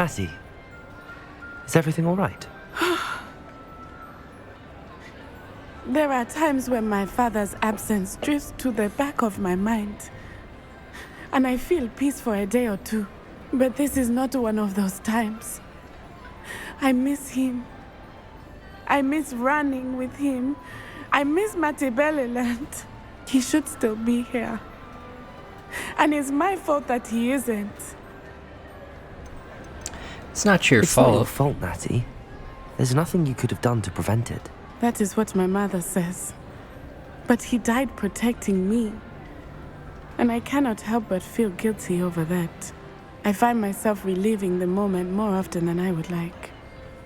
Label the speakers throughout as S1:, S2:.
S1: Natty, is everything all right?
S2: There are times when my father's absence drifts to the back of my mind, and I feel peace for a day or two. But this is not one of those times. I miss him. I miss running with him. I miss Matibeleland. He should still be here. And it's my fault that he isn't.
S3: It's not your
S1: It's
S3: fault.
S1: not your fault, Natty. There's nothing you could have done to prevent it.
S2: That is what my mother says. But he died protecting me. And I cannot help but feel guilty over that. I find myself reliving the moment more often than I would like.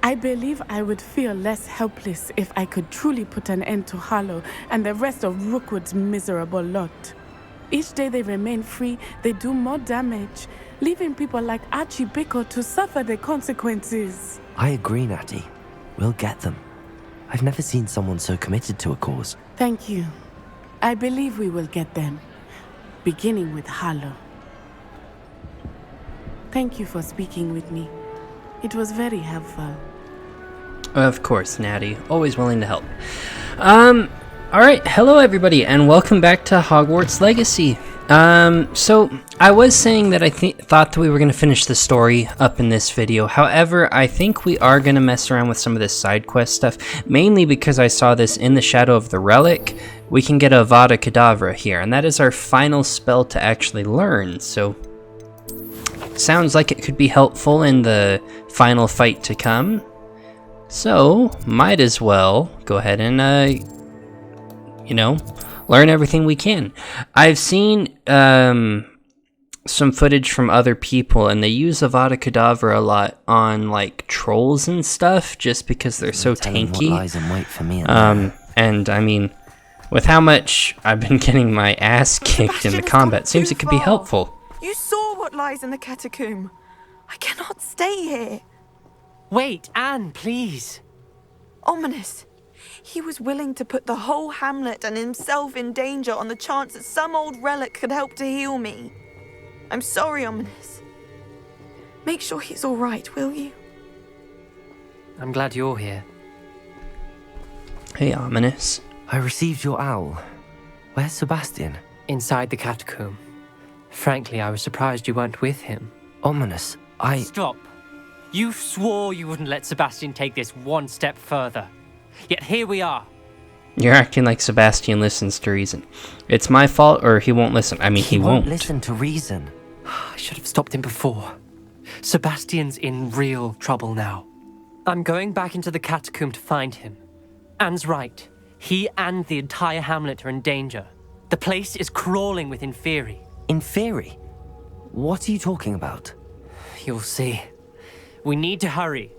S2: I believe I would feel less helpless if I could truly put an end to Harlow and the rest of Rookwood's miserable lot. Each day they remain free, they do more damage, leaving people like Archie Bickle to suffer the consequences.
S1: I agree, Natty. We'll get them. I've never seen someone so committed to a cause.
S2: Thank you. I believe we will get them, beginning with Harlow. Thank you for speaking with me. It was very helpful.
S3: Of course, Natty. Always willing to help. Alright, hello everybody, and welcome back to Hogwarts Legacy. So, I was saying that I thought that we were going to finish the story up in this video. However, I think we are going to mess around with some of this side quest stuff, mainly because I saw this in the Shadow of the Relic. We can get Avada Kedavra here, and that is our final spell to actually learn, so sounds like it could be helpful in the final fight to come. So, might as well go ahead and, learn everything we can. I've seen some footage from other people, and they use Avada Kedavra a lot on, like, trolls and stuff, just because they're so tanky.
S1: What lies in wait for me
S3: And, I mean, with how much I've been getting my ass kicked in the combat, seems it could be helpful.
S4: You saw what lies in the catacomb. I cannot stay here.
S5: Wait, Anne, please.
S4: Ominous. He was willing to put the whole hamlet and himself in danger on the chance that some old relic could help to heal me. I'm sorry, Ominous. Make sure he's all right, will you?
S5: I'm glad you're here.
S3: Hey, Ominous.
S1: I received your owl. Where's Sebastian?
S5: Inside the catacomb. Frankly, I was surprised you weren't with him.
S1: Ominous,
S5: Stop. You swore you wouldn't let Sebastian take this one step further. Yet here we are.
S3: You're acting like Sebastian listens to reason. It's my fault, or he won't listen. I mean, he won't.
S1: listen to reason.
S5: I should have stopped him before. Sebastian's in real trouble now. I'm going back into the catacomb to find him. Anne's right. He and the entire hamlet are in danger. The place is crawling with Inferi.
S1: Inferi? What are you talking about?
S5: You'll see. We need to hurry.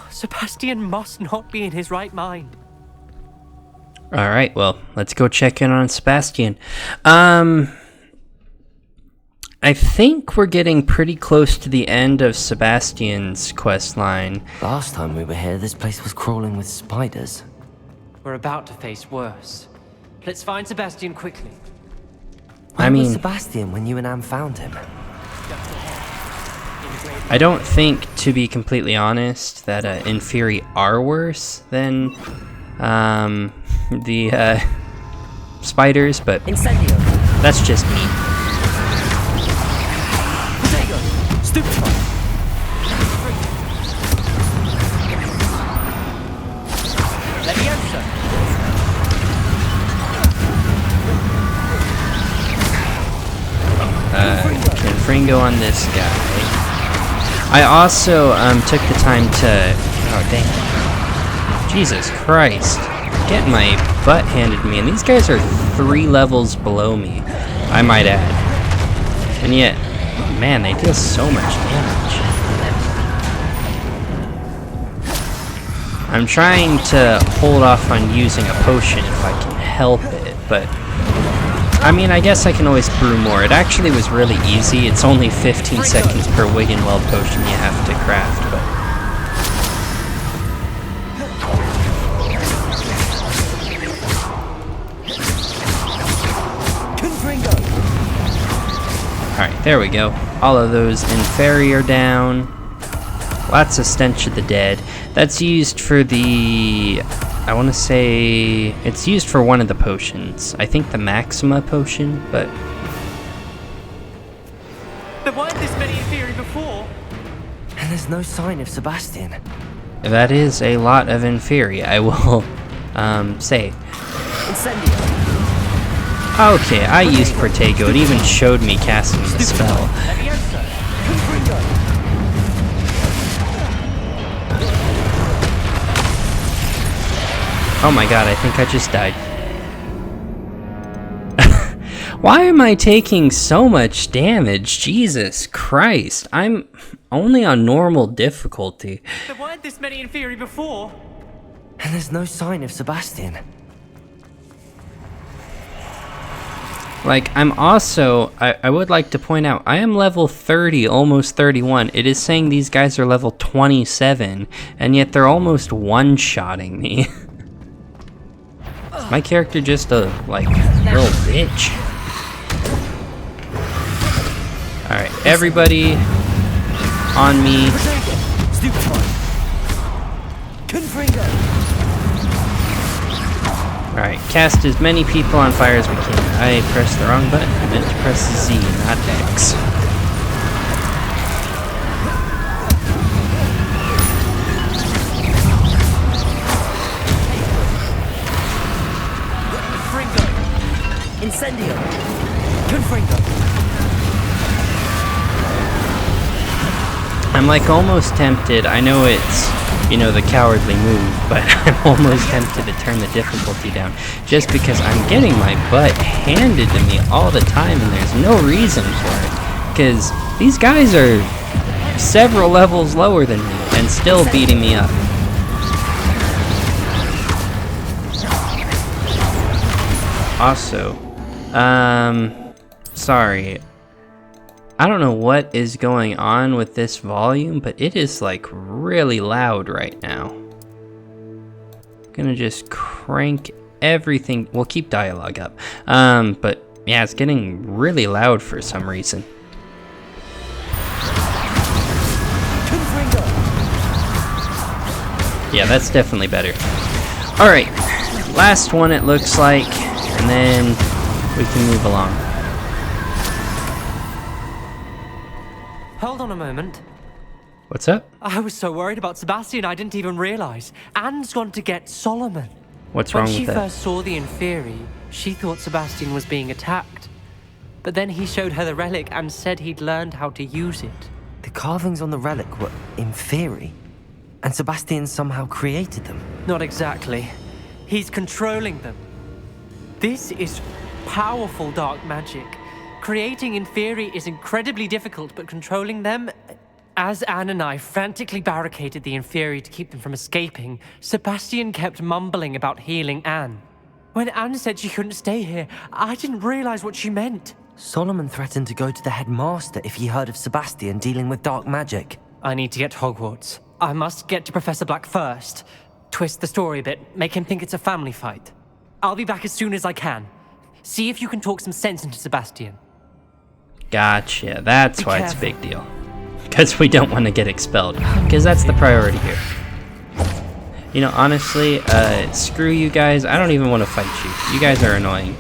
S5: Sebastian must not be in his right mind.
S3: Alright, well, let's go check in on Sebastian. I think we're getting pretty close to the end of Sebastian's quest line.
S1: Last time we were here, this place was crawling with spiders.
S5: We're about to face worse. Let's find Sebastian quickly.
S1: Where was Sebastian when you and Anne found him?
S3: I don't think, to be completely honest, that Inferi are worse than the spiders, but that's just me. Confringo on this guy. I also took the time to... Oh, dang. Jesus Christ. Getting my butt handed to me. And these guys are 3 levels below me, I might add. And yet, man, they deal so much damage. I'm trying to hold off on using a potion if I can help it, but... I mean, I guess I can always brew more. It actually was really easy. It's only 15 seconds per Wiggenweld potion you have to craft, but... Alright, there we go. All of those inferi are down. Lots of Stench of the Dead. That's used for the... I want to say... It's used for one of the potions. I think the Maxima potion, but...
S5: There weren't this many inferi before.
S1: And there's no sign of Sebastian.
S3: That is a lot of inferi, I will say.
S1: Incendio.
S3: Okay, I used Protego. It even showed me casting the spell. Oh my god, I think I just died. Why am I taking so much damage? Jesus Christ. I'm only on normal difficulty.
S5: There weren't this many inferi before.
S1: And there's no sign of Sebastian.
S3: Like, I'm also... I would like to point out, I am level 30, almost 31. It is saying these guys are level 27, and yet they're almost one-shotting me. Is my character just a, like, little bitch? Alright, everybody on me. Alright, cast as many people on fire as we can. I pressed the wrong button. I meant to press Z, not X.
S1: Incendio. Confringo.
S3: I'm like almost tempted. I know it's, you know, the cowardly move, but I'm almost tempted to turn the difficulty down just because I'm getting my butt handed to me all the time and there's no reason for it. Because these guys are several levels lower than me and still beating me up. Also, sorry. I don't know what is going on with this volume, but it is like really loud right now. Gonna just crank everything. We'll keep dialogue up. But yeah, it's getting really loud for some reason. Yeah, that's definitely better. Alright, last one it looks like, and then we can move along.
S5: Hold on a moment.
S3: What's up?
S5: I was so worried about Sebastian I didn't even realize. Anne's gone to get Solomon.
S3: What's wrong
S5: When
S3: with
S5: she
S3: that?
S5: first saw the Inferi, she thought Sebastian was being attacked. But then he showed her the relic and said he'd learned how to use it.
S1: The carvings on the relic were inferi, and Sebastian somehow created them.
S5: Not exactly. He's controlling them. This is powerful dark magic. Creating Inferi is incredibly difficult, but controlling them... As Anne and I frantically barricaded the Inferi to keep them from escaping, Sebastian kept mumbling about healing Anne. When Anne said she couldn't stay here, I didn't realize what she meant.
S1: Solomon threatened to go to the headmaster if he heard of Sebastian dealing with dark magic.
S5: I need to get to Hogwarts. I must get to Professor Black first. Twist the story a bit, make him think it's a family fight. I'll be back as soon as I can. See if you can talk some sense into Sebastian.
S3: Gotcha, that's why it's a big deal. Because we don't want to get expelled. Because that's the priority here. You know, honestly, screw you guys. I don't even want to fight you. You guys are annoying.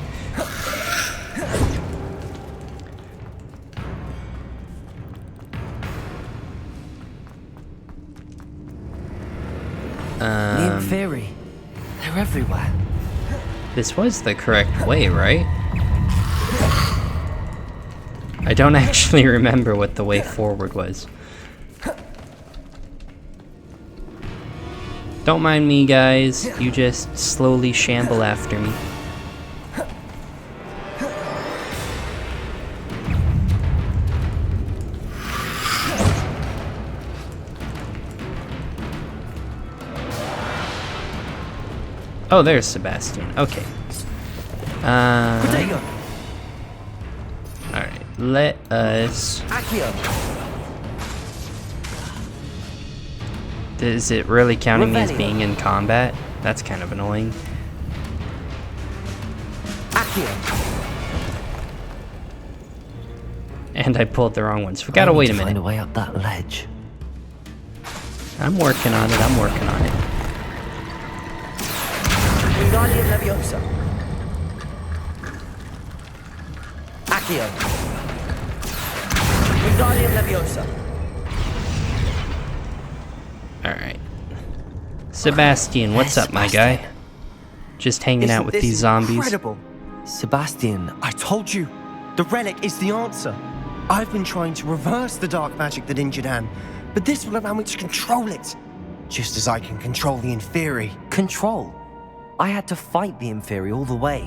S1: The inferi. They're everywhere.
S3: This was the correct way, right? I don't actually remember what the way forward was. Don't mind me, guys. You just slowly shamble after me. Oh, there's Sebastian. Okay. Alright, let us... Is it really counting me as being in combat? That's kind of annoying. And I pulled the wrong ones. We gotta wait a
S1: Find a
S3: minute.
S1: way up that ledge.
S3: I'm working on it. I'm working on it.
S6: Wingardium Leviosa. Accio. Wingardium Leviosa.
S3: Alright. Sebastian, what's up, my guy? Just hanging out with
S7: Isn't
S3: these
S7: this
S3: zombies.
S7: Incredible.
S1: Sebastian,
S7: I told you, the relic is the answer. I've been trying to reverse the dark magic that injured Anne, but this will allow me to control it. Just as I can control the Inferi.
S1: control. I had to fight the Inferi all the way.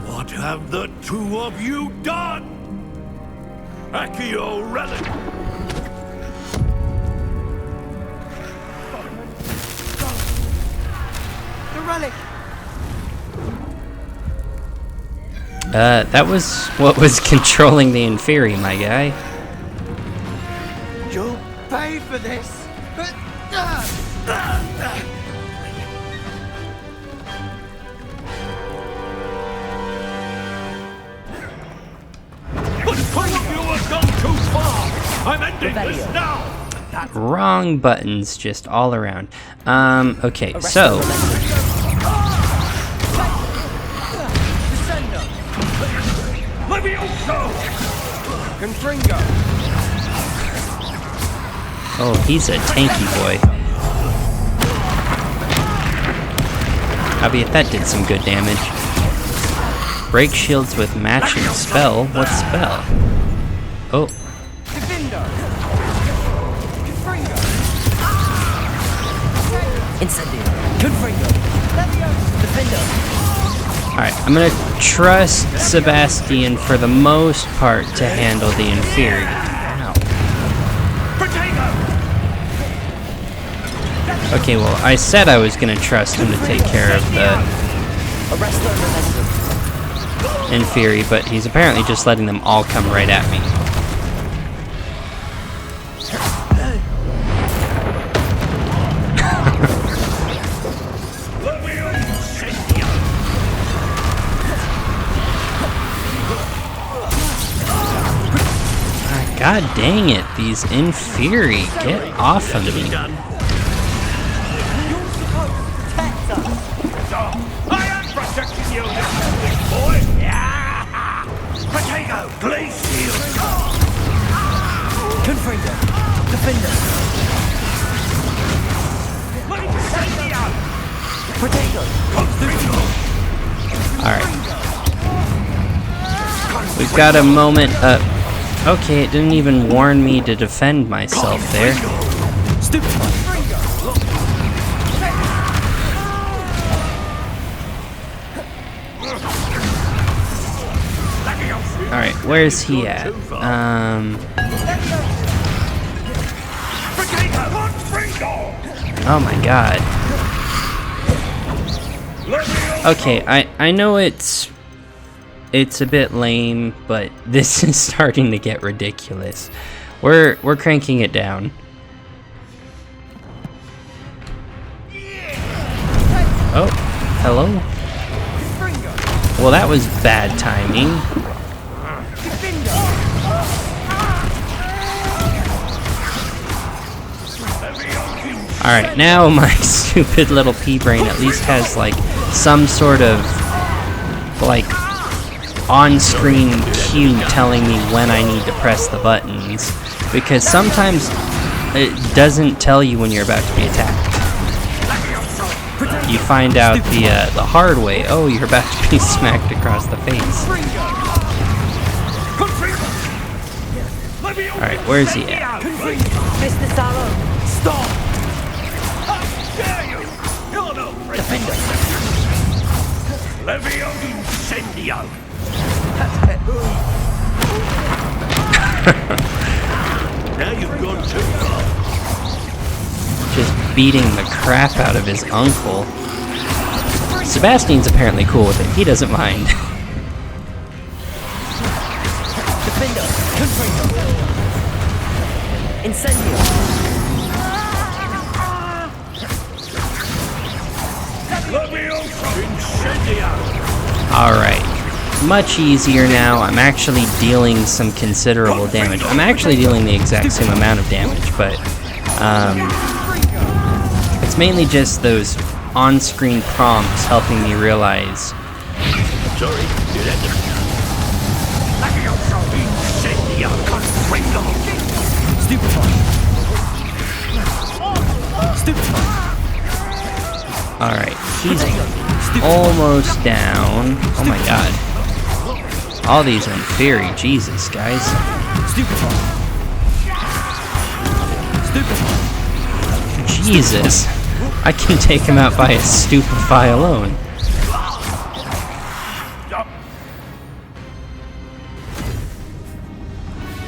S8: What have the two of you done? Accio relic!
S7: The relic!
S3: That was what was controlling the Inferi, my guy.
S7: You'll pay for this!
S8: But two of you have gone too far! I'm ending this now!
S3: Wrong buttons just all around. Okay, so
S8: Levioso!
S7: Confringo!
S3: oh, he's a tanky boy. I bet that did some good damage. Break shields with matching spell. What spell? Oh,
S7: Defindo! Confringo!
S6: Incendio. Confringo. Defendo.
S3: alright. I'm gonna trust Sebastian for the most part to handle the Inferi. Ow. Okay, well, I said I was gonna trust him to take care of the
S6: Arresto Momentum.
S3: Inferi, but he's apparently just letting them all come right at me. God dang it, these Inferi, get off of me.
S8: I am protecting you, this boy! Yeah! Potato, please shield!
S6: Confringo. Defendo. Potato.
S3: Alright. We've got a moment up. Okay, it didn't even warn me to defend myself there.
S7: Stupid!
S3: Alright, where's he at? Oh my god. Okay, I know it's a bit lame, but this is starting to get ridiculous. We're cranking it down. Oh, hello? Well, that was bad timing. Alright, now my stupid little pea brain at least has, like, some sort of, like, on-screen cue telling me when I need to press the buttons. Because sometimes it doesn't tell you when you're about to be attacked. You find out the hard way. Oh, you're about to be smacked across the face. Alright, where's he at?
S6: Mr. Sallow. Stop.
S8: Defender! Levio Incendio! Now you've gone too far.
S3: Just beating the crap out of his uncle. Sebastian's apparently cool with it. He doesn't mind.
S6: Defender. Confringo. Incendio.
S3: Alright. Much easier now. I'm actually dealing some considerable damage. I'm actually dealing the exact same amount of damage, but it's mainly just those on-screen prompts helping me realize.
S8: Sorry, did that
S3: Alright, he's almost down. Oh my god. All these are in theory. Jesus, guys. Jesus. I can take him out by a stupefy alone.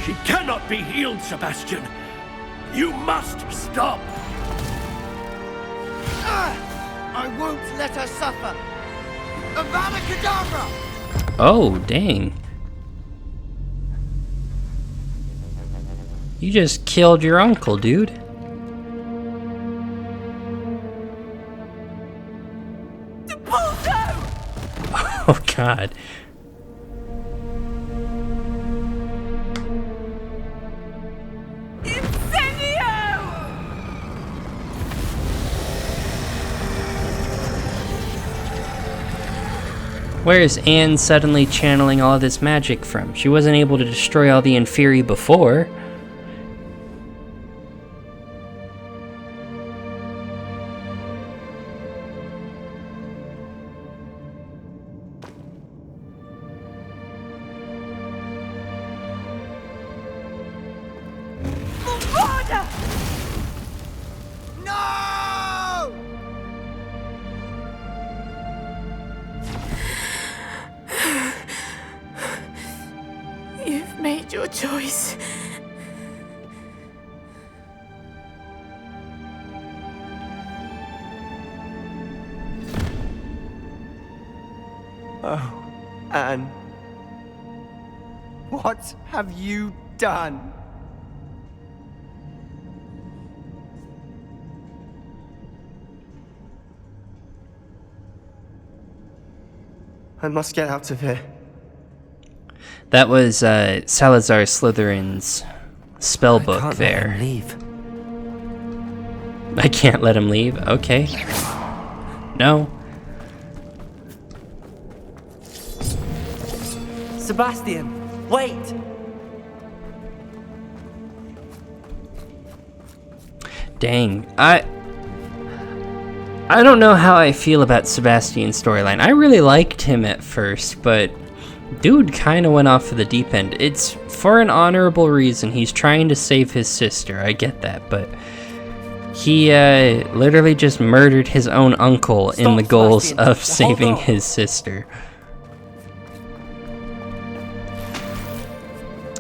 S8: She cannot be healed, Sebastian. You must stop.
S7: I won't let her suffer. Avada Kedavra!
S3: Oh, dang. You just killed your uncle, dude. Oh, God. Where is Anne suddenly channeling all of this magic from? She wasn't able to destroy all the Inferi before.
S7: No!
S2: You've made your choice.
S7: Oh, Anne. What have you done? I must get out of here.
S3: That was Salazar Slytherin's spell book
S1: Can't
S3: there.
S1: let him leave.
S3: I can't let him leave. Okay. No.
S6: Sebastian, wait!
S3: Dang. I don't know how I feel about Sebastian's storyline. I really liked him at first, but dude kind of went off of the deep end. It's for an honorable reason. He's trying to save his sister. I get that, but he literally just murdered his own uncle in the goals
S6: Sebastian.
S3: of saving
S6: Hold on.
S3: his sister.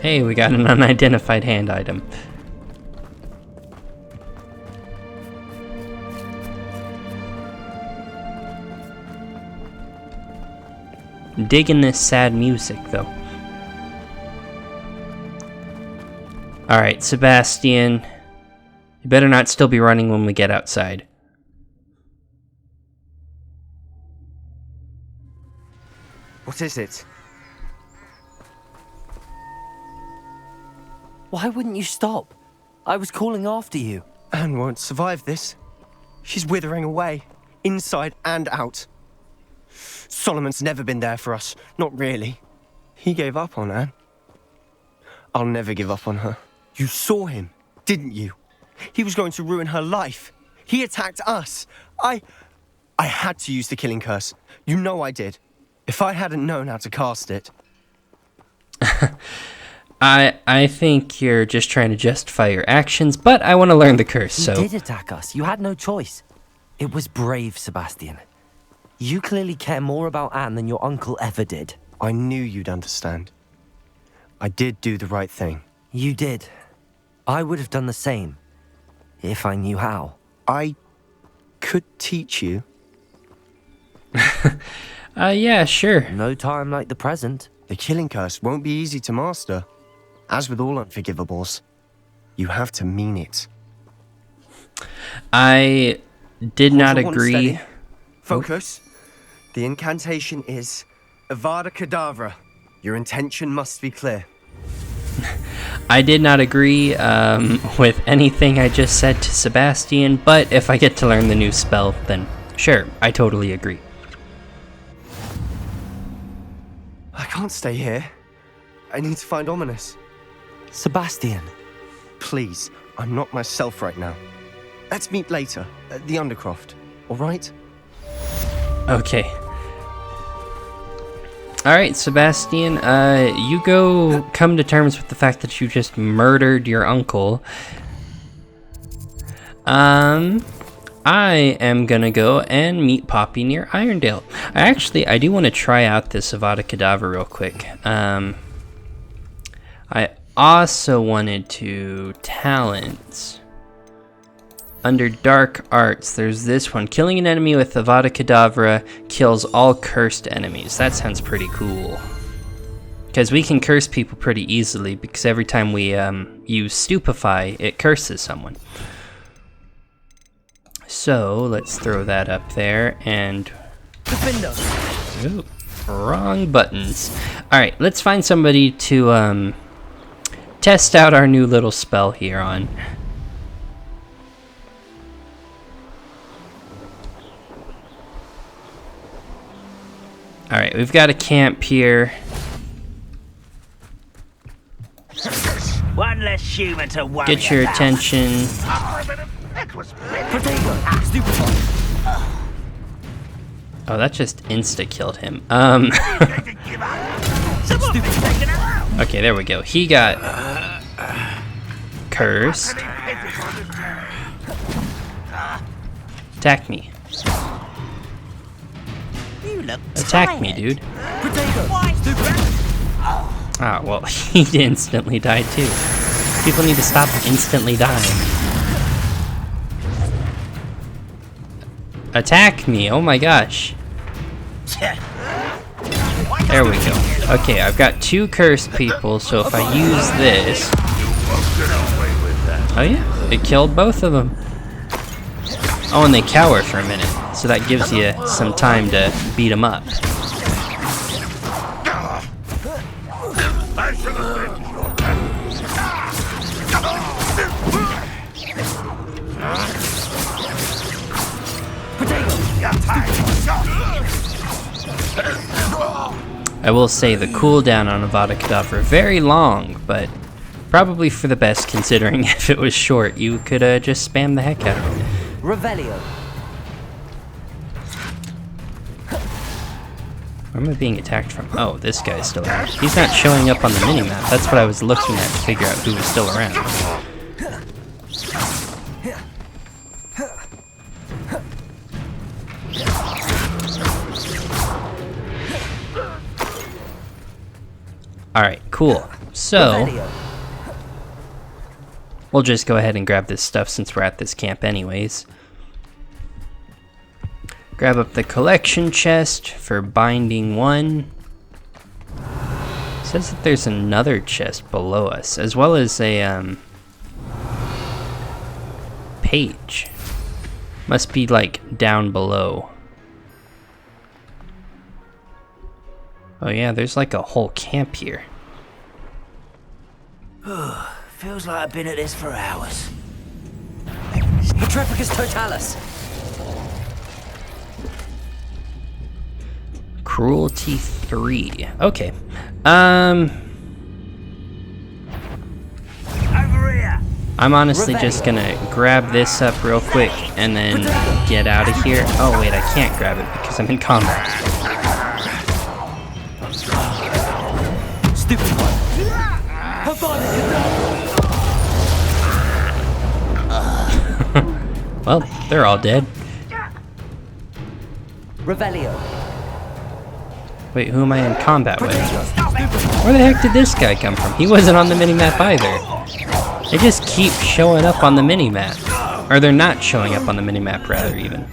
S3: Hey, we got an unidentified hand item. Digging this sad music, though. Alright, Sebastian. You better not still be running when we get outside.
S7: What is it?
S6: Why wouldn't you stop? I was calling after you.
S7: Anne won't survive this. She's withering away, inside and out. Solomon's never been there for us, not really. He gave up on Anne. I'll never give up on her. You saw him, didn't you? He was going to ruin her life. He attacked us. I had to use the killing curse. You know I did. If I hadn't known how to cast it.
S3: I think you're just trying to justify your actions, but I want to learn the curse,
S1: He
S3: so...
S1: did attack us. You had no choice. It was brave, Sebastian. You clearly care more about Anne than your uncle ever did.
S7: I knew you'd understand. I did do the right thing.
S1: You did. I would have done the same. If I knew how.
S7: I could teach you.
S3: Yeah, sure.
S1: No time like the present.
S7: The killing curse won't be easy to master. As with all unforgivables, you have to mean it.
S3: I did not
S7: Hold your horn
S3: agree.
S7: steady. Focus. The incantation is Avada Kedavra. Your intention must be clear.
S3: I did not agree with anything I just said to Sebastian, but if I get to learn the new spell, then sure, I totally agree.
S7: I can't stay here. I need to find Ominous.
S1: Sebastian.
S7: Please, I'm not myself right now. Let's meet later at the Undercroft, all right?
S3: Okay. Alright, Sebastian, you go come to terms with the fact that you just murdered your uncle. I am gonna go and meet Poppy near Irondale. I do want to try out this Avada Kedavra real quick. I also wanted to talents. Under Dark Arts, there's this one. Killing an enemy with Avada Kedavra kills all cursed enemies. That sounds pretty cool. Because we can curse people pretty easily, because every time we use Stupefy, it curses someone. So, let's throw that up there, and... Ooh, wrong buttons. Alright, let's find somebody to test out our new little spell here on. Alright, we've got a camp here.
S8: One less human to worry
S3: Get your
S8: about.
S3: attention. Oh, that just insta-killed him. Okay, there we go. He got cursed. Attack me. Attack me, dude. Ah, well, he instantly died too. People need to stop instantly dying. Attack me, oh my gosh. There we go. Okay, I've got 2 cursed people, so if I use this... Oh yeah, it killed both of them. Oh, and they cower for a minute, so that gives you some time to beat them up. I will say the cooldown on Avada Kedavra very long, but probably for the best considering if it was short, you could just spam the heck out of it.
S1: Revelio.
S3: Where am I being attacked from? Oh, this guy's still around. He's not showing up on the minimap. That's what I was looking at to figure out who was still around. Alright, cool. So, we'll just go ahead and grab this stuff since we're at this camp anyways. Grab up the collection chest for binding 1. It says that there's another chest below us, as well as a page. Must be like down below. Oh yeah, there's like a whole camp here.
S6: Feels like I've been at this for hours.
S1: Petrificus Totalis.
S3: Cruelty 3. Okay.
S8: Over here.
S3: I'm honestly just gonna grab this up real quick and then get out of here. Oh wait, I can't grab it because I'm in combat.
S1: Stupid one.
S3: Well, they're all dead.
S1: Revelio.
S3: Wait, who am I in combat with? Where the heck did this guy come from? He wasn't on the minimap either. They just keep showing up on the minimap. Or they're not showing up on the minimap, rather, even.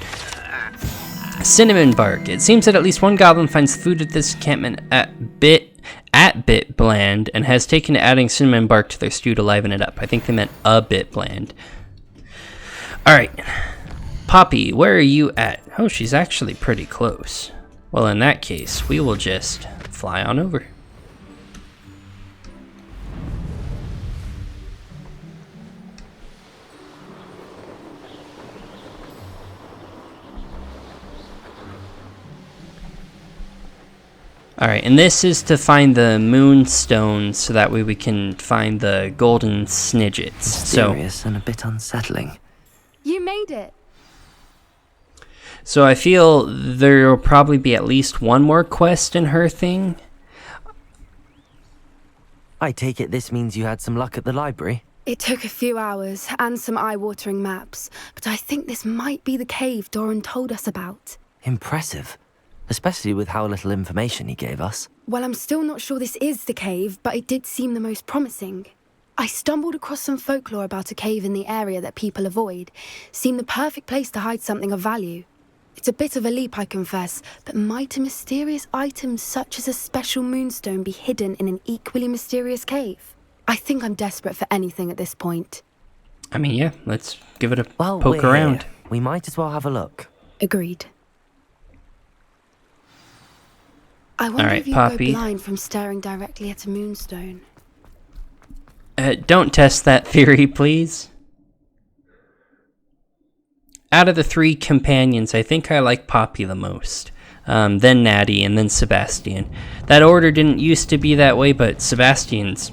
S3: Cinnamon bark. It seems that at least one goblin finds food at this encampment at bit bland and has taken to adding cinnamon bark to their stew to liven it up. I think they meant a bit bland. Alright. Poppy, where are you at? Oh, she's actually pretty close. Well, in that case, we will just fly on over. Alright, and this is to find the moonstone so that way we can find the golden snidgets.
S1: Mysterious and a bit unsettling.
S9: You made it.
S3: So I feel there will probably be at least one more quest in her thing.
S1: I take it this means you had some luck at the library?
S9: It took a few hours and some eye-watering maps, but I think this might be the cave Doran told us about.
S1: Impressive. Especially with how little information he gave us.
S9: Well, I'm still not sure this is the cave, but it did seem the most promising. I stumbled across some folklore about a cave in the area that people avoid. Seemed the perfect place to hide something of value. It's a bit of a leap, I confess, but might a mysterious item such as a special moonstone be hidden in an equally mysterious cave? I think I'm desperate for anything at this point.
S3: I mean, yeah, let's give it a
S1: Well,
S3: poke
S1: we're
S3: around.
S1: here. We might as well have a look.
S9: Agreed. I wonder
S3: Alright,
S9: if you
S3: Poppy.
S9: go blind from staring directly at a moonstone.
S3: Don't test that theory, please. Out of the three companions, I think I like Poppy the most. Then Natty, and then Sebastian. That order didn't used to be that way, but Sebastian's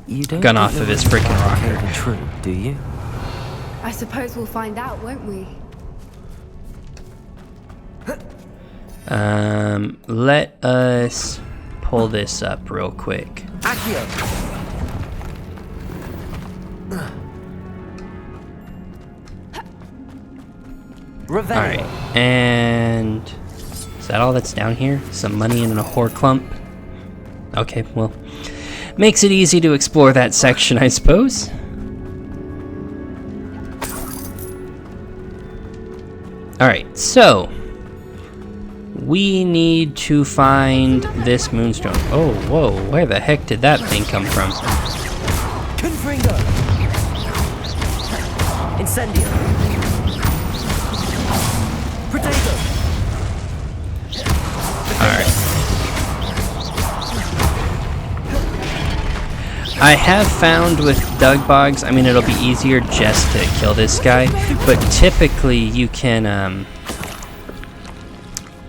S1: You don't
S3: gone
S1: think
S3: off
S1: the
S3: of his
S1: rumors
S3: frickin'
S1: about the
S3: rocker.
S1: cave are true, do you?
S9: I suppose we'll find out, won't we?
S3: Let us pull this up real quick.
S1: Accio! Revelio.
S3: Alright, and is that all that's down here? Some money in a whore clump? Okay, well, makes it easy to explore that section, I suppose. Alright, so we need to find this moonstone. Oh, whoa, where the heck did that thing come from?
S1: Confringo! Incendio! Potato!
S3: Alright. I have found with Dugbogs, I mean, it'll be easier just to kill this guy, but typically you can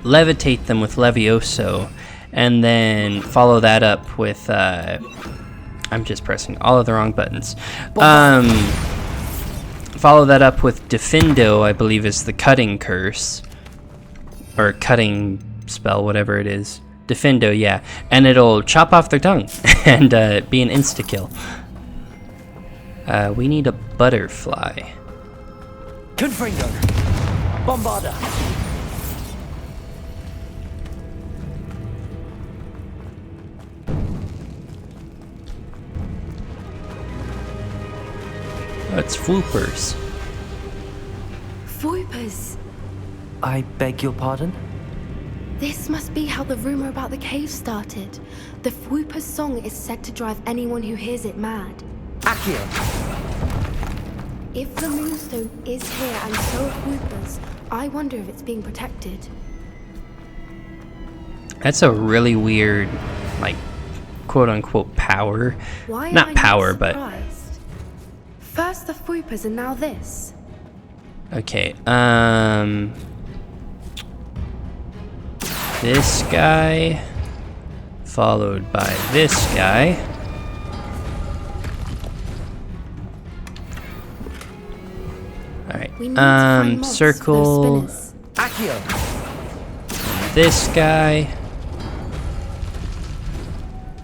S3: levitate them with Levioso, and then follow that up with, I'm just pressing all of the wrong buttons. Follow that up with Defendo, I believe is the cutting curse, or cutting spell, whatever it is. Defendo, yeah, and it'll chop off their tongue and be an insta-kill. We need a butterfly.
S1: Confringo! Bombarda!
S3: That's Floopers.
S9: Voipers!
S1: I beg your pardon?
S9: This must be how the rumor about the cave started. The Fwooper's song is said to drive anyone who hears it mad.
S1: Accio!
S9: If the moonstone is here and so are Fwoopers, I wonder if it's being protected.
S3: That's a really weird, like, quote-unquote power.
S9: Why
S3: Not
S9: am I
S3: power,
S9: not
S3: but...
S9: surprised? First the Fwoopers and now this.
S3: Okay, this guy, followed by this guy. Alright,
S9: We need to find moths for those
S3: circle
S9: spinners.
S1: Accio!
S3: this guy.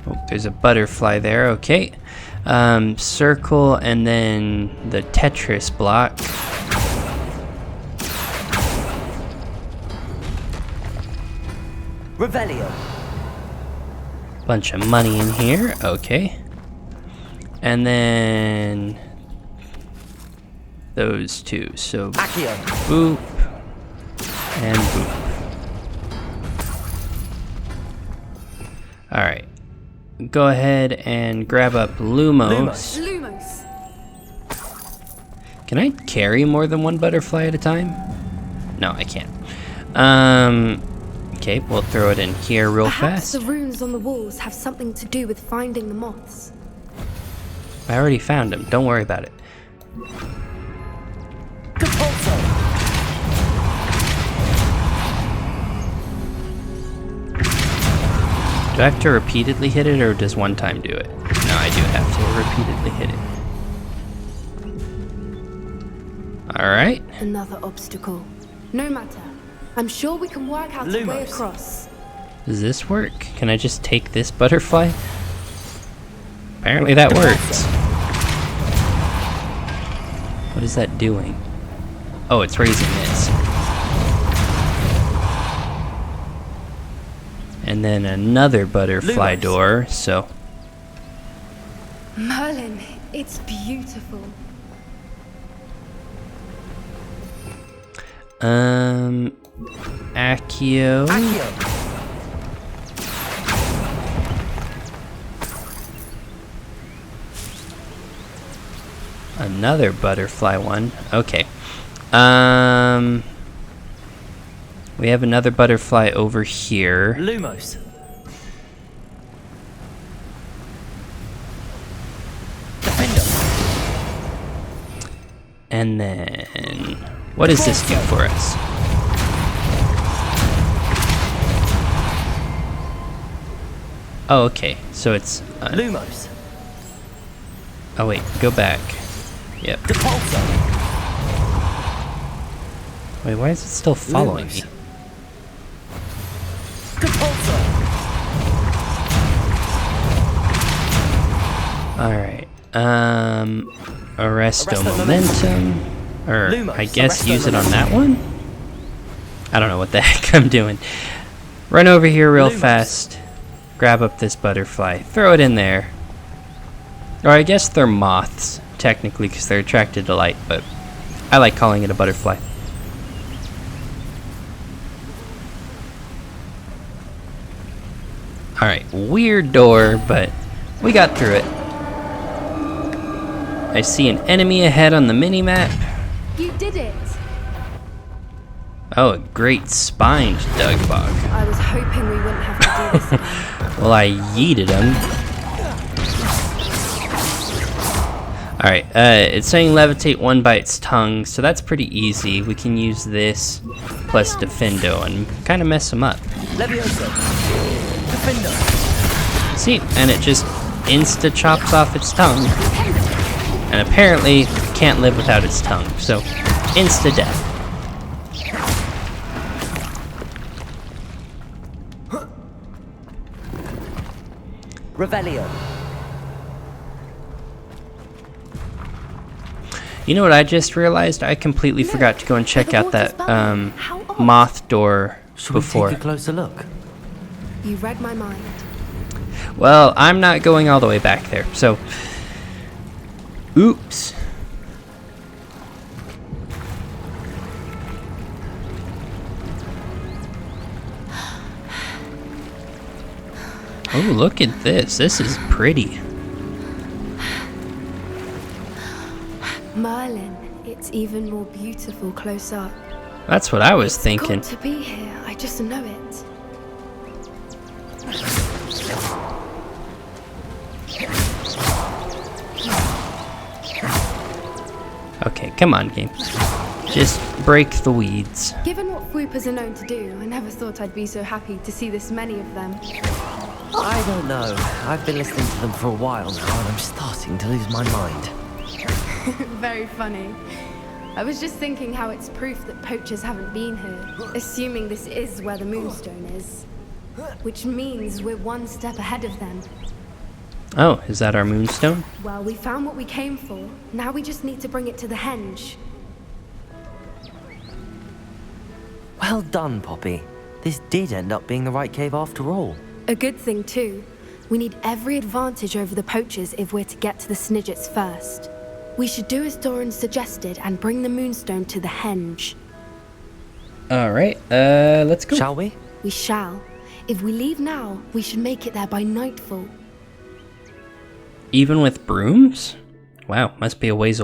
S3: Oh, there's a butterfly there, okay. Circle and then the Tetris block.
S1: Revelio!
S3: Bunch of money in here, okay. And then those two, so
S1: Accio!
S3: boop and boop. Alright, go ahead and grab up Lumos.
S9: Lumos!
S3: Can I carry more than one butterfly at a time? No, I can't. Okay, we'll throw it in here real
S9: Perhaps
S3: fast.
S9: the runes on the walls have something to do with finding the moths.
S3: I already found them. Don't worry about it. Do I have to repeatedly hit it, or does one time do it? No, I do have to repeatedly hit it. Alright.
S9: Another obstacle. No matter. I'm sure we can work out a way
S6: Lumos.
S9: across.
S3: Does this work? Can I just take this butterfly? Apparently that works. What is that doing? Oh, it's raising this. And then another butterfly
S6: Lumos.
S3: door, so...
S9: Merlin, it's beautiful.
S3: Accio. Another butterfly one. Okay. We have another butterfly over here.
S6: Lumos.
S3: And then... what does this do for us? Oh, okay. So it's...
S6: Lumos.
S3: oh, wait. Go back. Yep.
S6: Depulso.
S3: Wait, why is it still following
S6: Lumos.
S3: me?
S6: Depulso.
S3: Alright. Arresto momentum. Or,
S6: Lumos,
S3: I guess
S6: Arresto
S3: use it on
S6: momentum.
S3: that one? I don't know what the heck I'm doing. Run over here real
S6: Lumos.
S3: fast. Grab up this butterfly. Throw it in there. Or I guess they're moths, technically, because they're attracted to light, but I like calling it a butterfly. Alright, weird door, but we got through it. I see an enemy ahead on the mini-map.
S9: You did it!
S3: Oh, a great spined Dugbog.
S9: I was hoping we wouldn't have to do this again.
S3: Well, I yeeted him. Alright, it's saying levitate one by its tongue, so that's pretty easy. We can use this plus Defendo and kind of mess him up.
S6: Levioso. Defendo.
S3: See, and it just insta-chops off its tongue. And apparently can't live without its tongue, so insta-death.
S6: Revelio.
S3: You know what I just realized? I completely forgot to go and check out that moth door
S6: Should
S3: before.
S6: we take a closer look?
S9: You read my mind.
S3: Well, I'm not going all the way back there, so... oops. Oh, look at this. This is pretty.
S9: Merlin, it's even more beautiful close up.
S3: That's what I was thinking.
S9: Got to be here. I just know it.
S3: Okay, come on, game. Just break the weeds.
S9: Given what Fwoopers are known to do, I never thought I'd be so happy to see this many of them.
S1: I don't know. I've been listening to them for a while now, and I'm starting to lose my mind.
S9: Very funny. I was just thinking how it's proof that poachers haven't been here, assuming this is where the Moonstone is. Which means we're one step ahead of them.
S3: Oh, is that our moonstone?
S9: Well, we found what we came for. Now we just need to bring it to the henge.
S1: Well done, Poppy. This did end up being the right cave after all.
S9: A good thing, too. We need every advantage over the poachers if we're to get to the Snidgets first. We should do as Doran suggested and bring the Moonstone to the henge.
S3: Alright, let's go.
S1: Shall we?
S9: We shall. If we leave now, we should make it there by nightfall.
S3: Even with brooms? Wow, must be a ways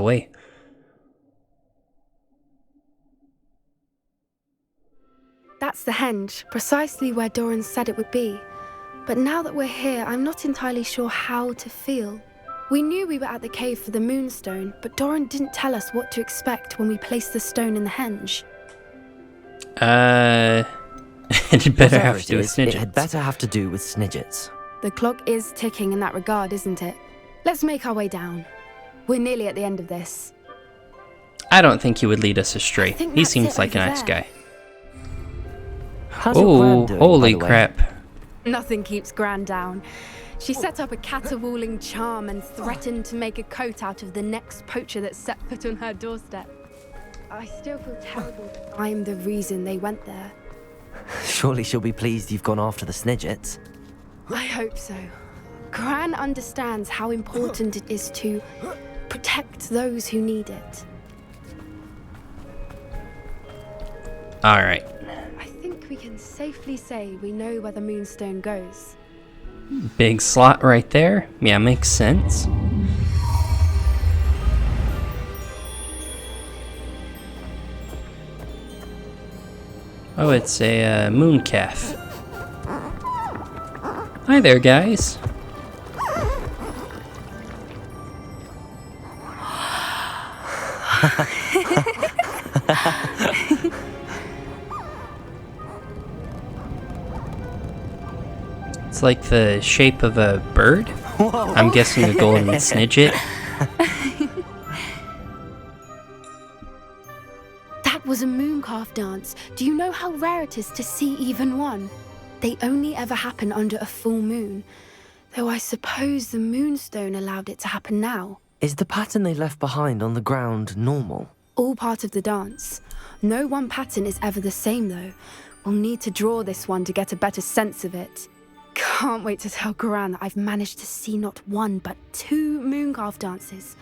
S9: That's the henge, precisely where Doran said it would be. But now that we're here, I'm not entirely sure how to feel. We knew we were at the cave for the moonstone, but Doran didn't tell us what to expect when we placed the stone in the henge.
S3: It better have to do with
S1: It
S3: Snidgets.
S1: had better have to do with Snidgets.
S9: The clock is ticking in that regard, isn't it? Let's make our way down. We're nearly at the end of this.
S3: I don't think he would lead us astray.
S9: I think
S3: He
S9: that's
S3: seems
S9: it
S3: like a
S9: over
S3: nice
S9: there.
S3: guy.
S1: How's your
S3: Oh,
S1: gran doing,
S3: holy
S1: by the way?
S3: crap.
S9: Nothing keeps Gran down. She set up a caterwauling charm and threatened to make a coat out of the next poacher that set foot on her doorstep. I still feel terrible. I'm the reason they went there.
S1: Surely she'll be pleased you've gone after the Snidgets.
S9: I hope so. Gran understands how important it is to protect those who need it.
S3: Alright.
S9: I think we can safely say we know where the moonstone goes.
S3: Big slot right there. Yeah, makes sense. Oh, it's a moon calf. Hi there, guys. It's like the shape of a bird. I'm guessing a golden snidget.
S9: That was a mooncalf dance. Do you know how rare it is to see even one? They only ever happen under a full moon. Though I suppose the moonstone allowed it to happen now.
S1: Is the pattern they left behind on the ground normal?
S9: All part of the dance. No one pattern is ever the same though. We'll need to draw this one to get a better sense of it. Can't wait to tell Gran that I've managed to see not one but 2 mooncalf dances.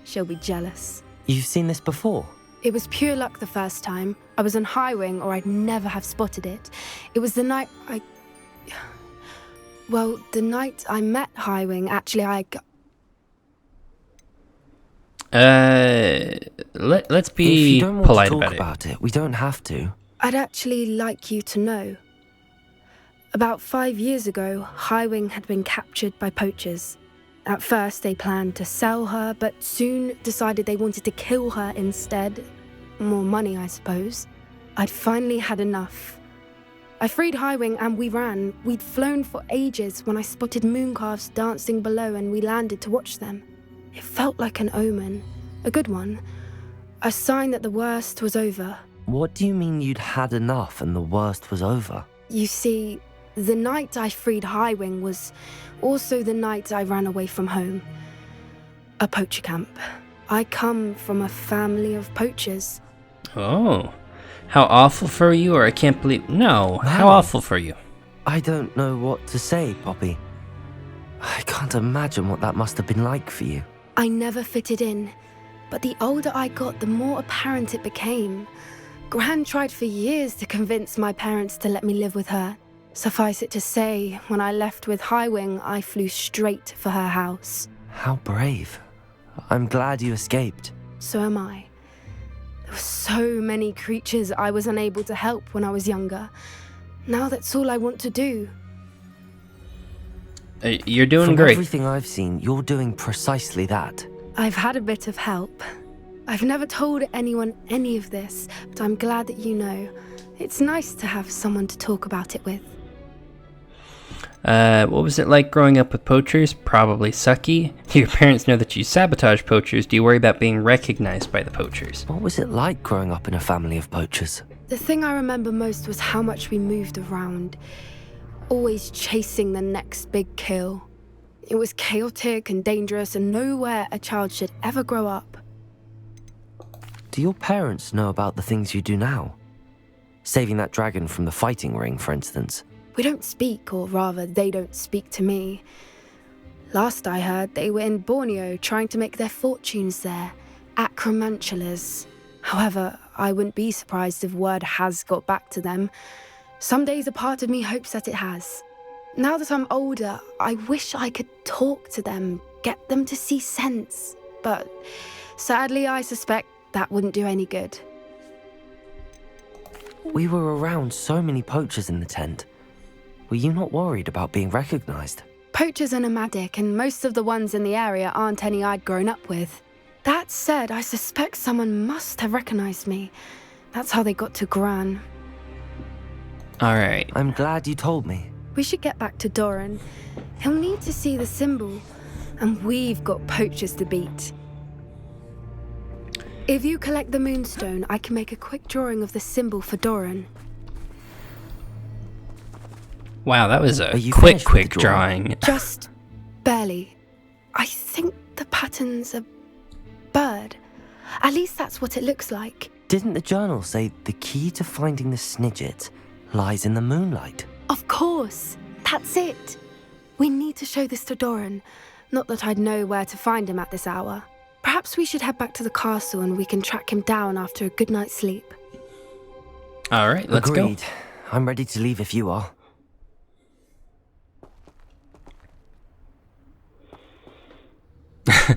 S9: She'll be jealous.
S1: You've seen this before?
S9: It was pure luck the first time. I was on Highwing or I'd never have spotted it. It was the night the night I met Highwing, actually
S3: Let's
S1: If
S3: be
S1: you don't want
S3: polite
S1: to talk
S3: about it.
S1: about it, we don't have to.
S9: I'd actually like you to know. About 5 years ago, Highwing had been captured by poachers. At first, they planned to sell her, but soon decided they wanted to kill her instead. More money, I suppose. I'd finally had enough. I freed Highwing and we ran. We'd flown for ages when I spotted mooncalves dancing below and we landed to watch them. It felt like an omen. A good one. A sign that the worst was over.
S1: What do you mean you'd had enough and the worst was over?
S9: You see, the night I freed Highwing was also the night I ran away from home. A poacher camp. I come from a family of poachers.
S3: Oh. How awful for you, or I can't believe... No, how awful for you.
S1: I don't know what to say, Poppy. I can't imagine what that must have been like for you.
S9: I never fitted in, but the older I got, the more apparent it became. Gran tried for years to convince my parents to let me live with her. Suffice it to say, when I left with Highwing, I flew straight for her house.
S1: How brave. I'm glad you escaped.
S9: So am I. There were so many creatures I was unable to help when I was younger. Now that's all I want to do.
S3: You're doing
S1: From
S3: great.
S1: everything I've seen, you're doing precisely that.
S9: I've had a bit of help. I've never told anyone any of this, but I'm glad that you know. It's nice to have someone to talk about it with.
S3: What was it like growing up with poachers? Probably sucky. Your parents know that you sabotage poachers. Do you worry about being recognized by the poachers?
S1: What was it like growing up in a family of poachers?
S9: The thing I remember most was how much we moved around, always chasing the next big kill. It was chaotic and dangerous and nowhere a child should ever grow up.
S1: Do your parents know about the things you do now? Saving that dragon from the fighting ring, for instance.
S9: We don't speak, or rather, they don't speak to me. Last I heard, they were in Borneo trying to make their fortunes there, acromantulas. However, I wouldn't be surprised if word has got back to them. Some days a part of me hopes that it has. Now that I'm older, I wish I could talk to them, get them to see sense. But sadly, I suspect that wouldn't do any good.
S1: We were around so many poachers in the tent. Were you not worried about being recognized?
S9: Poachers are nomadic, and most of the ones in the area aren't any I'd grown up with. That said, I suspect someone must have recognized me. That's how they got to Gran.
S3: Alright.
S1: I'm glad you told me.
S9: We should get back to Doran. He'll need to see the symbol, and we've got poachers to beat. If you collect the moonstone, I can make a quick drawing of the symbol for Doran.
S3: Wow, that was a
S1: Are you
S3: quick
S1: finished with the
S3: drawing.
S9: Just barely. I think the pattern's a bird. At least that's what it looks like.
S1: Didn't the journal say the key to finding the Snidget lies in the moonlight?
S9: Of course. That's it. We need to show this to Doran. Not that I'd know where to find him at this hour. Perhaps we should head back to the castle and we can track him down after a good night's sleep.
S3: Alright, let's
S1: Agreed. I'm ready to leave if you are.
S3: go.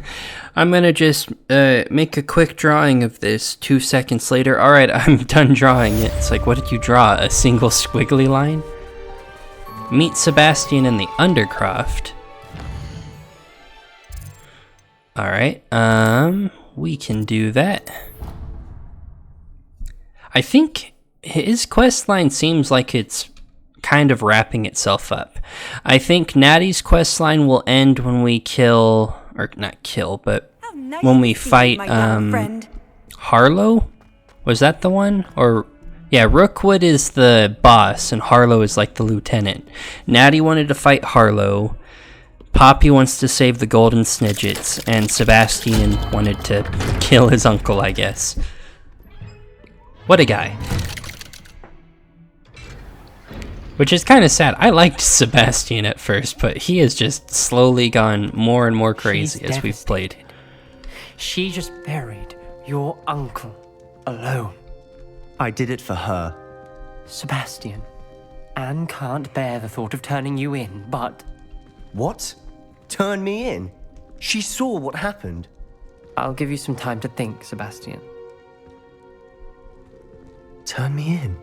S3: I'm gonna just make a quick drawing of this 2 seconds later. Alright, I'm done drawing it. It's like, what did you draw? A single squiggly line? Meet Sebastian in the Undercroft. Alright, we can do that. I think his quest line seems like it's kind of wrapping itself up. I think Natty's quest line will end when we kill, or not kill, but when we fight Harlow. Was that the one? Or yeah, Rookwood is the boss and Harlow is like the lieutenant. Natty wanted to fight Harlow. Poppy wants to save the golden Snidgets, and Sebastian wanted to kill his uncle, I guess. What a guy. Which is kind of sad. I liked Sebastian at first, but he has just slowly gone more and more crazy as we've played.
S5: She just buried your uncle alone.
S7: I did it for her.
S5: Sebastian, Anne can't bear the thought of turning you in, but
S7: What? Turn me in? She saw what happened.
S5: I'll give you some time to think, Sebastian.
S7: Turn me in?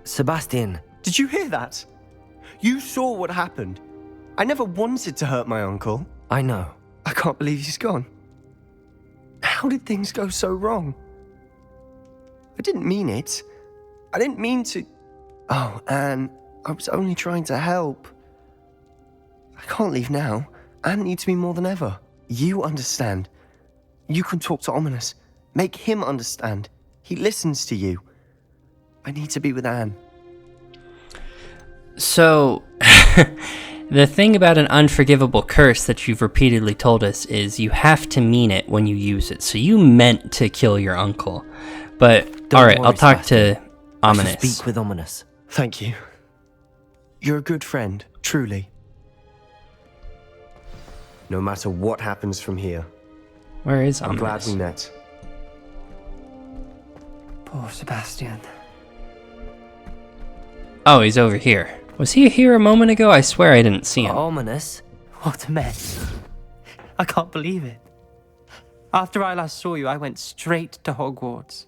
S1: Sebastian,
S7: Did you hear that? You saw what happened. I never wanted to hurt my uncle.
S1: I know.
S7: I can't believe he's gone. How did things go so wrong? I didn't mean it. I didn't mean to... Oh, Anne, I was only trying to help. I can't leave now. Anne needs me more than ever. You understand. You can talk to Ominous. Make him understand. He listens to you. I need to be with Anne.
S3: So, the thing about an unforgivable curse that you've repeatedly told us is you have to mean it when you use it. So you meant to kill your uncle. But, alright, I'll talk to
S1: I shall
S3: Ominous.
S1: speak with Ominous.
S7: Thank you. You're a good friend, truly. No matter what happens from here,
S3: Where is
S7: I'm glad
S3: Ominous?
S7: we met.
S5: Poor Sebastian.
S3: Oh, he's over here. Was he here a moment ago? I swear I didn't see him.
S1: Ominous?
S5: What a mess. I can't believe it. After I last saw you, I went straight to Hogwarts.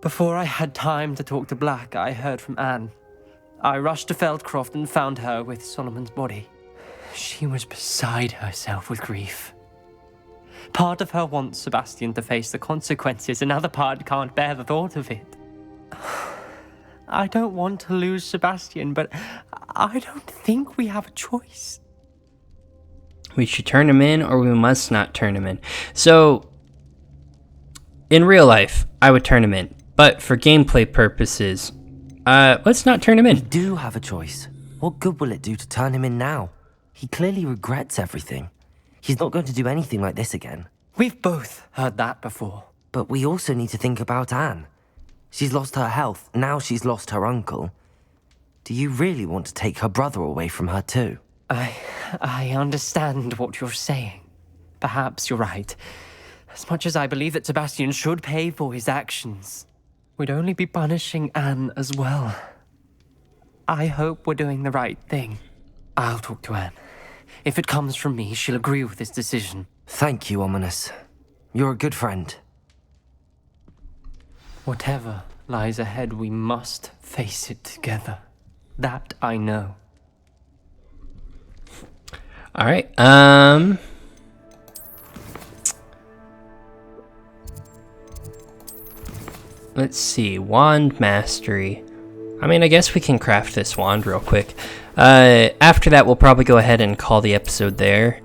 S5: Before I had time to talk to Black, I heard from Anne. I rushed to Feldcroft and found her with Solomon's body. She was beside herself with grief. Part of her wants Sebastian to face the consequences, another part can't bear the thought of it. I don't want to lose Sebastian, but I don't think we have a choice.
S3: We should turn him in, or we must not turn him in. So, in real life, I would turn him in. But for gameplay purposes, let's not turn him
S1: We
S3: in.
S1: do have a choice. What good will it do to turn him in now? He clearly regrets everything. He's not going to do anything like this again.
S5: We've both heard that before.
S1: But we also need to think about Anne. She's lost her health, now she's lost her uncle. Do you really want to take her brother away from her too?
S5: I understand what you're saying. Perhaps you're right. As much as I believe that Sebastian should pay for his actions, we'd only be punishing Anne as well. I hope we're doing the right thing. I'll talk to Anne. If it comes from me, she'll agree with this decision.
S1: Thank you, Ominous. You're a good friend.
S5: Whatever lies ahead, we must face it together. That I know.
S3: Alright, let's see, wand mastery. I mean, I guess we can craft this wand real quick. After that, we'll probably go ahead and call the episode there.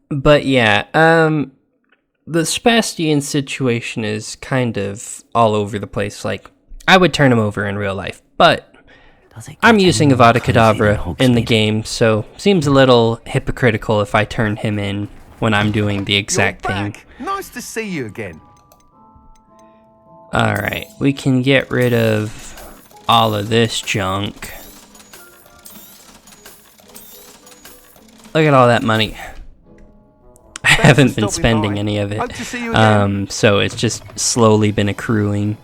S3: But yeah, the Sebastian situation is kind of all over the place. Like, I would turn him over in real life, but I'm using Avada Kedavra in the game, so seems a little hypocritical if I turn him in when I'm doing the exact thing.
S8: Nice to see you again.
S3: Alright, we can get rid of all of this junk. Look at all that money. I haven't been spending any of it. So it's just slowly been accruing.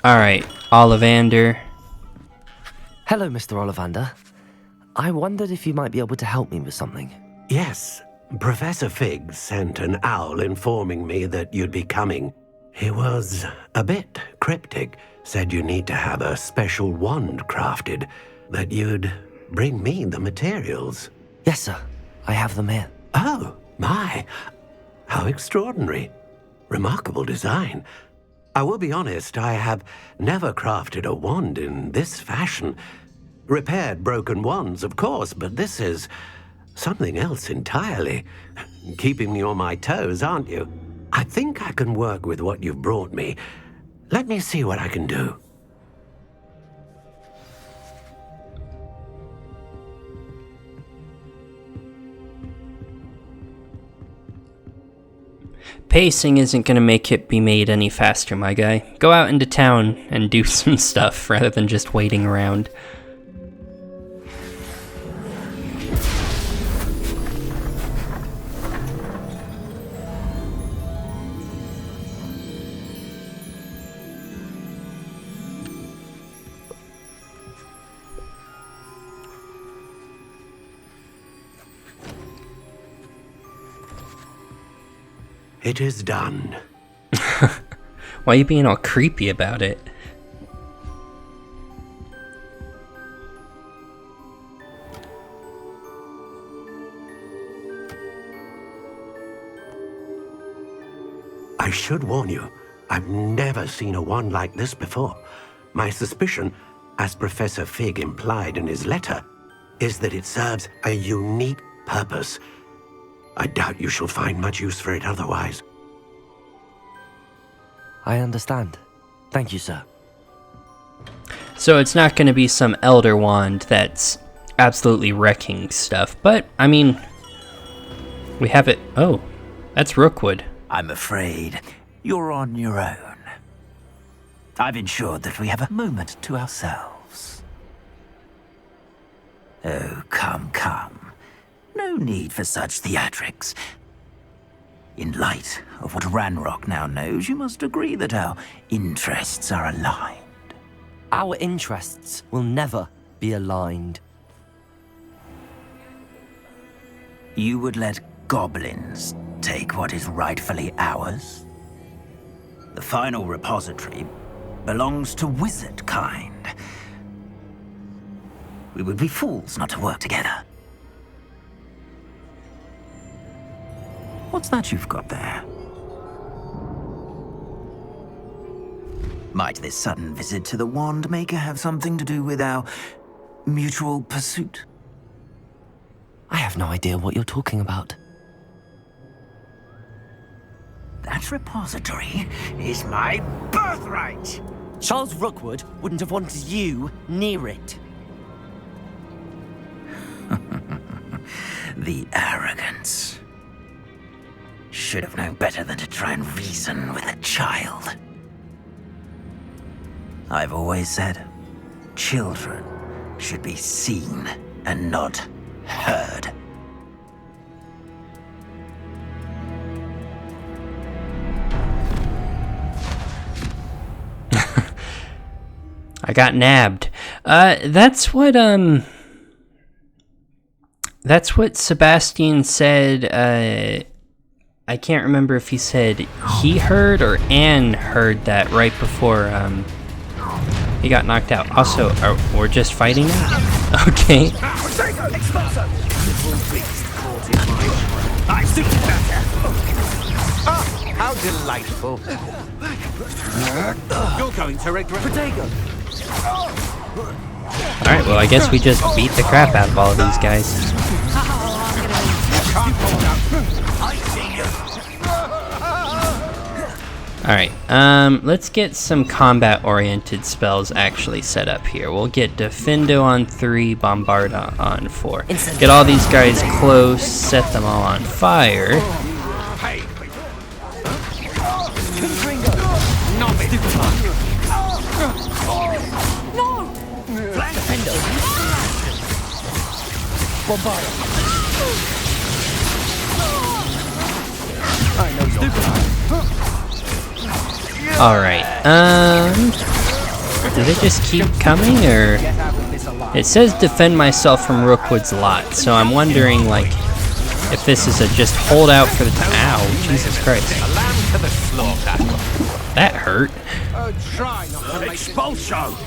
S3: Alright, Ollivander.
S1: Hello, Mr. Ollivander. I wondered if you might be able to help me with something.
S10: Yes, Professor Fig sent an owl informing me that you'd be coming. He was a bit cryptic, said you need to have a special wand crafted, that you'd bring me the materials.
S1: Yes, sir. I have them here.
S10: Oh, my. How extraordinary. Remarkable design. I will be honest, I have never crafted a wand in this fashion. Repaired broken wands, of course, but this is something else entirely. Keeping me on my toes, aren't you? I think I can work with what you've brought me. Let me see what I can do.
S3: Pacing isn't going to make it be made any faster, my guy. Go out into town and do some stuff rather than just waiting around.
S10: It is done.
S3: Why are you being all creepy about it?
S10: I should warn you, I've never seen a wand like this before. My suspicion, as Professor Fig implied in his letter, is that it serves a unique purpose. I doubt you shall find much use for it otherwise.
S1: I understand. Thank you, sir.
S3: So it's not going to be some Elder Wand that's absolutely wrecking stuff, but, I mean, we have it. Oh, that's Rookwood.
S11: I'm afraid you're on your own. I've ensured that we have a moment to ourselves. Oh, come. No need for such theatrics. In light of what Ranrock now knows, you must agree that our interests are aligned.
S1: Our interests will never be aligned.
S11: You would let goblins take what is rightfully ours? The final repository belongs to wizard kind. We would be fools not to work together. What's that you've got there? Might this sudden visit to the Wand Maker have something to do with our mutual pursuit?
S1: I have no idea what you're talking about.
S11: That repository is my birthright!
S1: Charles Rookwood wouldn't have wanted you near it.
S11: The arrogance. Should have known better than to try and reason with a child. I've always said, children should be seen and not heard.
S3: I got nabbed. That's what Sebastian said. I can't remember if he said he heard or Anne heard that right before he got knocked out. Also, we're just fighting now? Okay.
S6: How delightful. You're going to regret. Protego.
S3: Alright, well, I guess we just beat the crap out of all of these guys. Alright, let's get some combat-oriented spells actually set up here. We'll get Defendo on 3, Bombarda on 4. Get all these guys close, set them all on fire. Alright, do they just keep coming, or? It says defend myself from Rookwood's lot, so I'm wondering, like, if this is a just hold out for the ow, Jesus Christ. That hurt.
S8: Expulso!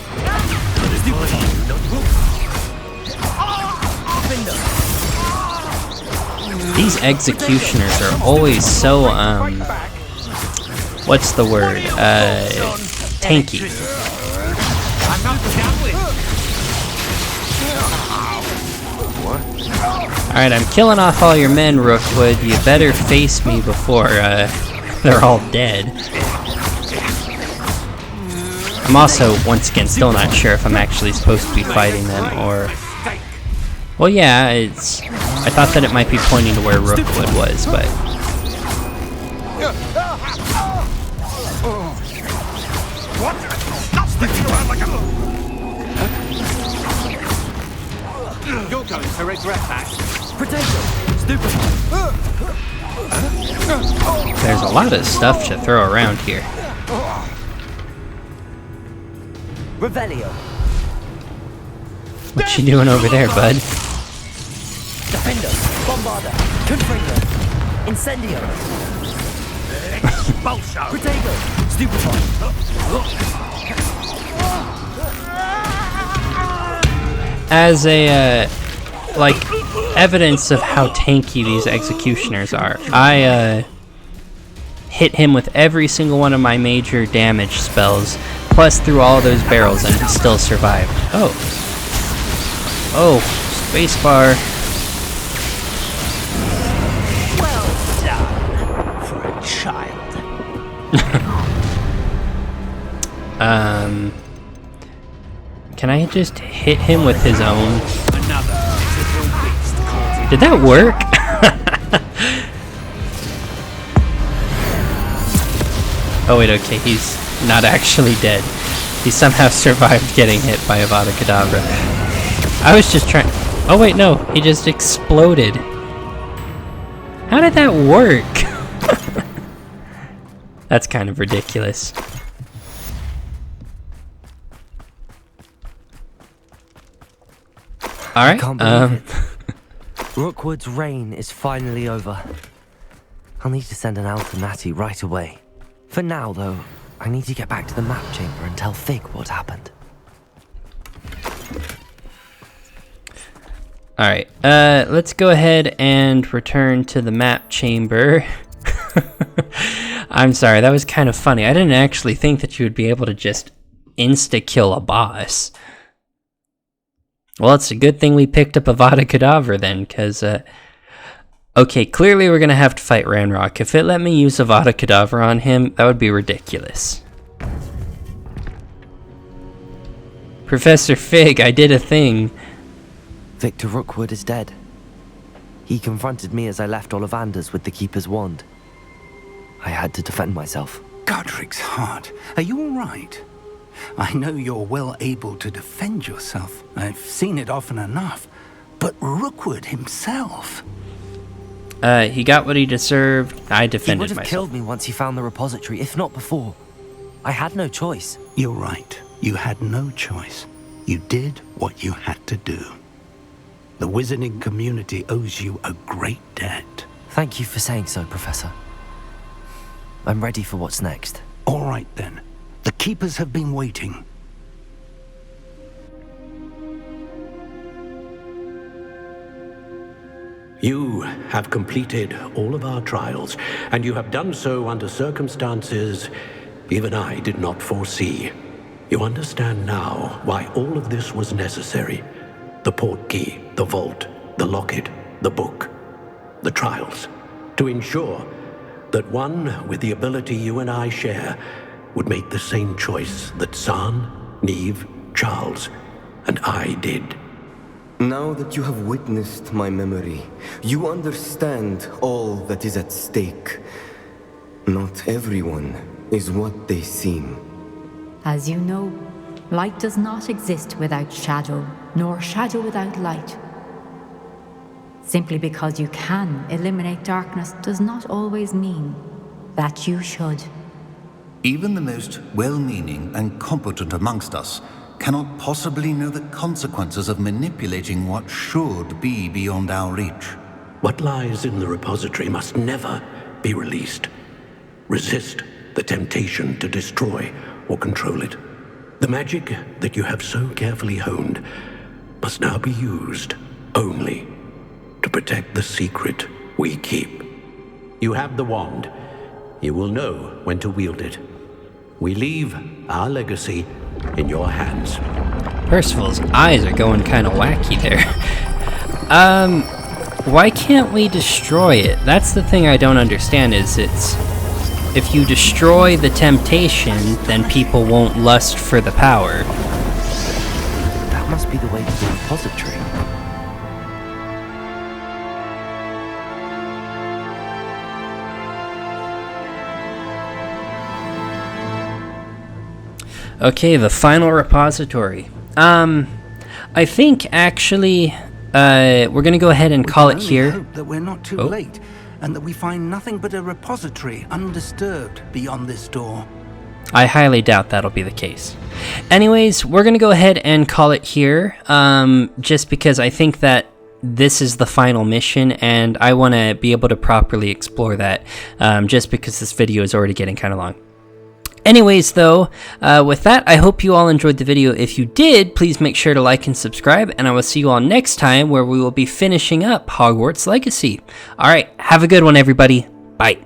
S3: These executioners are always so, what's the word? Tanky. Alright, I'm killing off all your men, Rookwood. You better face me before, they're all dead. I'm also, once again, still not sure if I'm actually supposed to be fighting them, or... Well, yeah, it's... I thought that it might be pointing to where Rookwood was, but...
S8: What? Stop sticking around like a... You're going to regret that. Potato! Stupid!
S3: There's a lot of stuff to throw around here.
S6: Revelio.
S3: What you doing over there, bud?
S6: Defender. Bombarda. Confringo. Incendio. Expulso. Protego. Stupefy.
S3: As a, like, evidence of how tanky these executioners are, I, hit him with every single one of my major damage spells, plus through all those barrels, and he still survived. Oh. Oh, spacebar.
S6: Well done. For a child.
S3: Can I just hit him with his own? Did that work? Oh wait, okay, he's not actually dead. He somehow survived getting hit by Avada Kedavra. I was just trying... Oh wait, no, he just exploded. How did that work? That's kind of ridiculous. Alright,
S1: I can't believe it. Rookwood's reign is finally over. I'll need to send an owl to Natty right away. For now, though, I need to get back to the map chamber and tell Fig what happened.
S3: Alright, let's go ahead and return to the map chamber. I'm sorry, that was kind of funny. I didn't actually think that you would be able to just insta-kill a boss. Well, it's a good thing we picked up Avada Kedavra then, because, okay, clearly we're gonna have to fight Ranrock. If it let me use Avada Kedavra on him, that would be ridiculous. Professor Fig, I did a thing.
S1: Victor Rookwood is dead. He confronted me as I left Ollivander's with the Keeper's wand. I had to defend myself.
S11: Godric's heart. Are you all right? I know you're well able to defend yourself. I've seen it often enough. But Rookwood himself...
S3: He got what he deserved. I defended myself.
S1: He would have killed me once he found the repository, if not before. I had no choice.
S11: You're right. You had no choice. You did what you had to do. The wizarding community owes you a great debt.
S1: Thank you for saying so, Professor. I'm ready for what's next.
S11: All right, then. The Keepers have been waiting.
S10: You have completed all of our trials, and you have done so under circumstances even I did not foresee. You understand now why all of this was necessary. The portkey, the vault, the locket, the book, the trials. To ensure that one with the ability you and I share would make the same choice that San, Neve, Charles, and I did.
S12: Now that you have witnessed my memory, you understand all that is at stake. Not everyone is what they seem.
S13: As you know, light does not exist without shadow, nor shadow without light. Simply because you can eliminate darkness does not always mean that you should.
S14: Even the most well-meaning and competent amongst us cannot possibly know the consequences of manipulating what should be beyond our reach.
S10: What lies in the repository must never be released. Resist the temptation to destroy or control it. The magic that you have so carefully honed must now be used only to protect the secret we keep. You have the wand. You will know when to wield it. We leave our legacy in your hands.
S3: Percival's eyes are going kind of wacky there. Why can't we destroy it? That's the thing I don't understand, is if you destroy the temptation, then people won't lust for the power.
S1: That must be the way to the repository.
S3: Okay, the final repository. I think actually, we're gonna go ahead and call it here.
S11: Hope that we're not too late, and that we find nothing but a repository undisturbed beyond this door.
S3: I highly doubt that'll be the case. Anyways, we're gonna go ahead and call it here, just because I think that this is the final mission, and I want to be able to properly explore that, just because this video is already getting kind of long. Anyways, though, with that, I hope you all enjoyed the video. If you did, please make sure to like and subscribe, and I will see you all next time where we will be finishing up Hogwarts Legacy. Alright, have a good one, everybody. Bye.